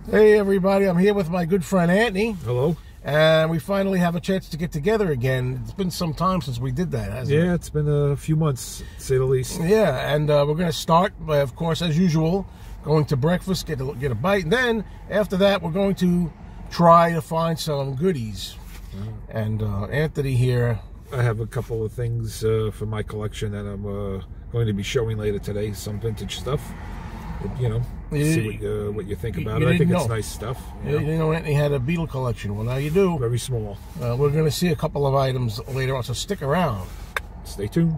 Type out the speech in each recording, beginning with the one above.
Hey everybody, I'm here with my good friend Anthony. Hello. And we finally have a chance to get together again. It's been some time since we did that, hasn't it? Yeah, it's been a few months, to say the least. Yeah, and we're going to start by, of course, as usual, going to breakfast, get a bite, and then after that we're going to try to find some goodies. And Anthony here, I have a couple of things for my collection that I'm going to be showing later today, some vintage stuff. You know, see what you think about it. I think it's nice stuff. You know, Anthony had a Beetle collection. Well, now you do. Very small. We're going to see a couple of items later on, so stick around. Stay tuned.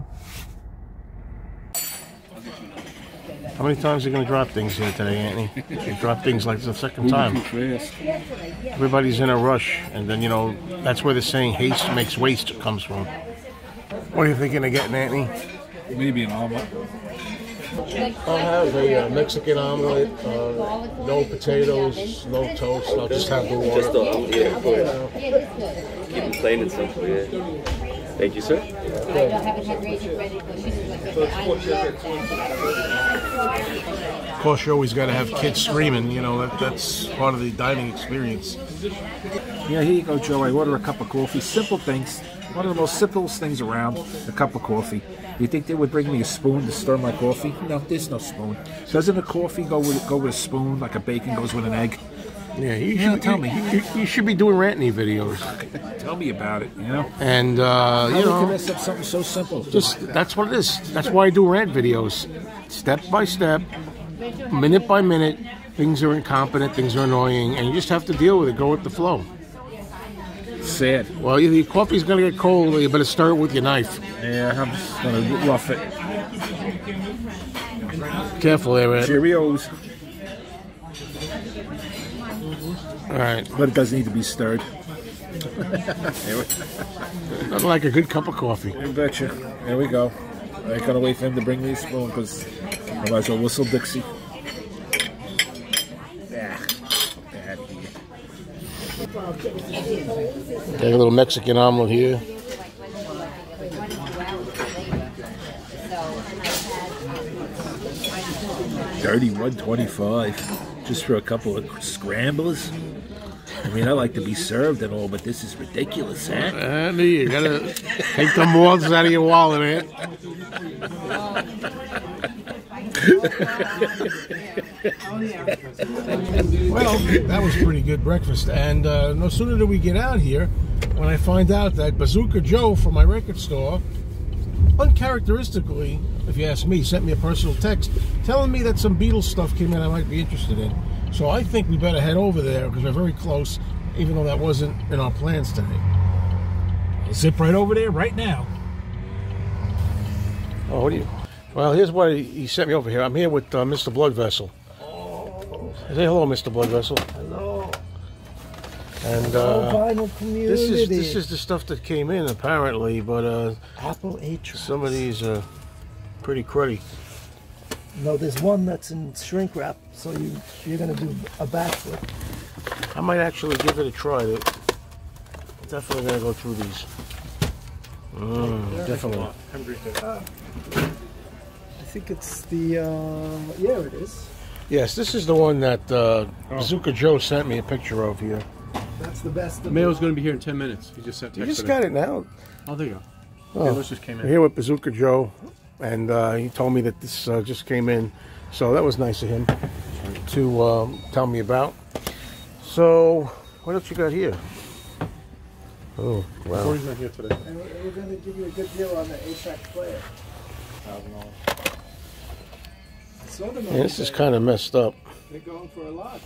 How many times are you going to drop things here today, Anthony? You drop things like the second time. Everybody's in a rush, and then, you know, that's where the saying haste makes waste comes from. What are you thinking of getting, Anthony? Maybe an omelet. I'll have a Mexican omelet, no potatoes, no toast. I'll just have the water. Just the omelet, yeah. Keep it plain and simple, yeah. Thank you, sir. Of course, you always got to have kids screaming. You know, that's part of the dining experience. Yeah, here you go, Joe. I order a cup of coffee. Simple things. One of the most simplest things around, a cup of coffee. You think they would bring me a spoon to stir my coffee? No, there's no spoon. Doesn't a coffee go with a spoon like a bacon goes with an egg? Yeah, tell me. You should be doing Anthony videos. Tell me about it, you know? And, How you know, can mess up something so simple? that's what it is. That's why I do rant videos. Step by step, minute by minute, things are incompetent, things are annoying, and you just have to deal with it, go with the flow. Sad. Well, your coffee's going to get cold, you better stir it with your knife. Yeah, I'm just going to rough it. Careful there, man. Cheerios. All right. But it does need to be stirred. Nothing like a good cup of coffee. I betcha. There we go. I ain't going to wait for him to bring me a spoon because I might as well whistle Dixie. Got a little Mexican omelet here. $31.25 just for a couple of scramblers. I mean, I like to be served and all, but this is ridiculous, huh? Andy, you gotta take the malls out of your wallet, man. Well, that was pretty good breakfast, and no sooner do we get out here when I find out that Bazooka Joe from my record store, uncharacteristically, if you ask me, sent me a personal text telling me that some Beatles stuff came in I might be interested in. So I think we better head over there because we're very close, even though that wasn't in our plans today. I'll zip right over there right now. Oh, what do you... Well, here's what he sent me over here. I'm here with Mr. Blood Vessel. Say hello, Mr. Blood Vessel. Hello. And vinyl community. this is the stuff that came in apparently, but Apple 8 tracks. some of these are pretty cruddy. No, there's one that's in shrink wrap, so you're gonna do a backflip. I might actually give it a try. Definitely gonna go through these. Definitely. I think it's the yeah, it is. Yes, this is the one that Bazooka Joe sent me a picture of here. That's the best. The mail's going to be here in 10 minutes. He just sent text. You just got it now. Oh, there you go. Oh, Yeah, this just came in. We're here with Bazooka Joe, and he told me that this just came in, so that was nice of him to tell me about. So, what else you got here? Oh, wow. Corey's not here today. And we're going to give you a good deal on the 8-track player. Yeah, this is kind of messed up. They're going for a lot.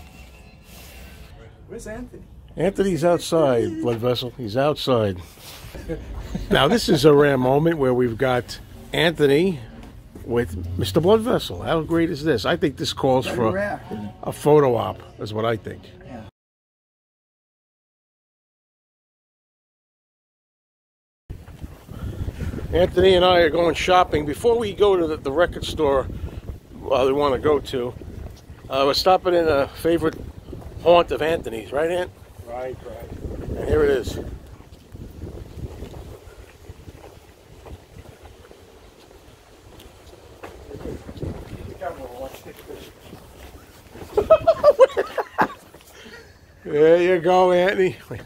Where's Anthony? Anthony's outside, Blood Vessel. He's outside. Now, this is a rare moment where we've got Anthony with Mr. Blood Vessel. How great is this? I think this calls for a photo op, is what I think. Anthony and I are going shopping. Before we go to the record store we want to go to, we're stopping in a favorite haunt of Anthony's, right, Ant? Right. And here it is. There you go, Anthony. Wait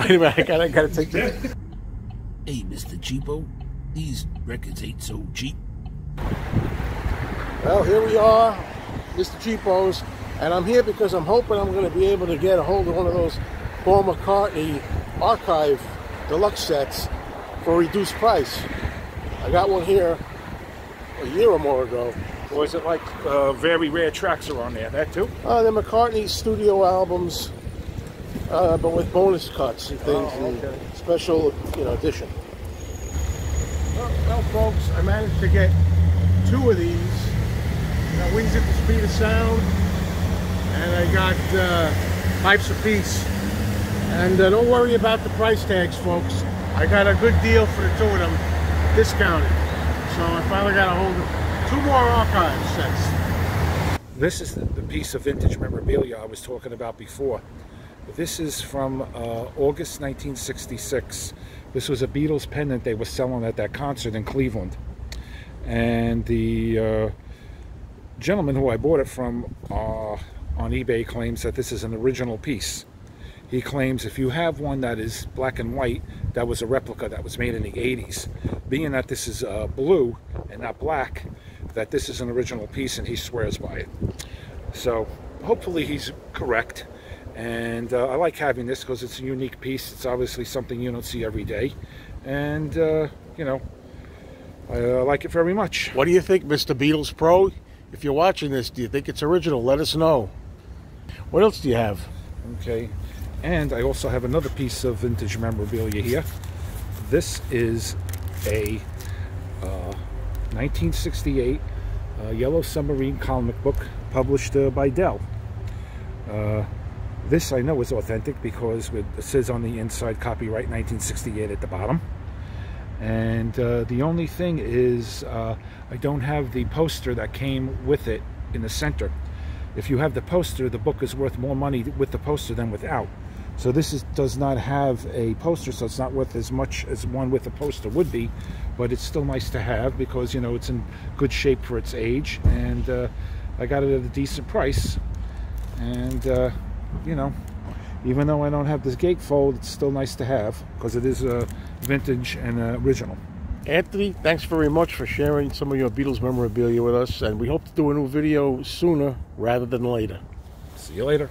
a minute, I gotta take this. Hey, Mr. Cheapo, these records ain't so cheap. Well, here we are, Mr. Cheapos, and I'm here because I'm hoping I'm going to be able to get a hold of one of those Paul McCartney archive deluxe sets for a reduced price. I got one here a year or more ago. Or is it like very rare tracks are on there? That too? The McCartney studio albums, but with bonus cuts and things, and special, edition. Well, folks, I managed to get 2 of these. I got Wings at the Speed of Sound, and I got Pipes of Peace. And don't worry about the price tags, folks. I got a good deal for the 2 of them, discounted. So I finally got a hold of 2 more archive sets. This is the piece of vintage memorabilia I was talking about before. This is from August 1966. This was a Beatles pendant they were selling at that concert in Cleveland. And the gentleman who I bought it from on eBay claims that this is an original piece. He claims if you have one that is black and white, that was a replica that was made in the 80s. Being that this is blue and not black, that this is an original piece, and he swears by it. So hopefully he's correct. And I like having this because it's a unique piece. It's obviously something you don't see every day. And, I like it very much. What do you think, Mr. Beatles Pro? If you're watching this, do you think it's original? Let us know. What else do you have? Okay. And I also have another piece of vintage memorabilia here. This is a 1968 Yellow Submarine comic book published by Dell. This I know is authentic because it says on the inside copyright 1968 at the bottom. And the only thing is I don't have the poster that came with it in the center. If you have the poster, the book is worth more money with the poster than without. So this does not have a poster, so it's not worth as much as one with a poster would be, but it's still nice to have because, it's in good shape for its age, and I got it at a decent price. And, even though I don't have this gatefold, it's still nice to have because it is vintage and original. Anthony, thanks very much for sharing some of your Beatles memorabilia with us, and we hope to do a new video sooner rather than later. See you later.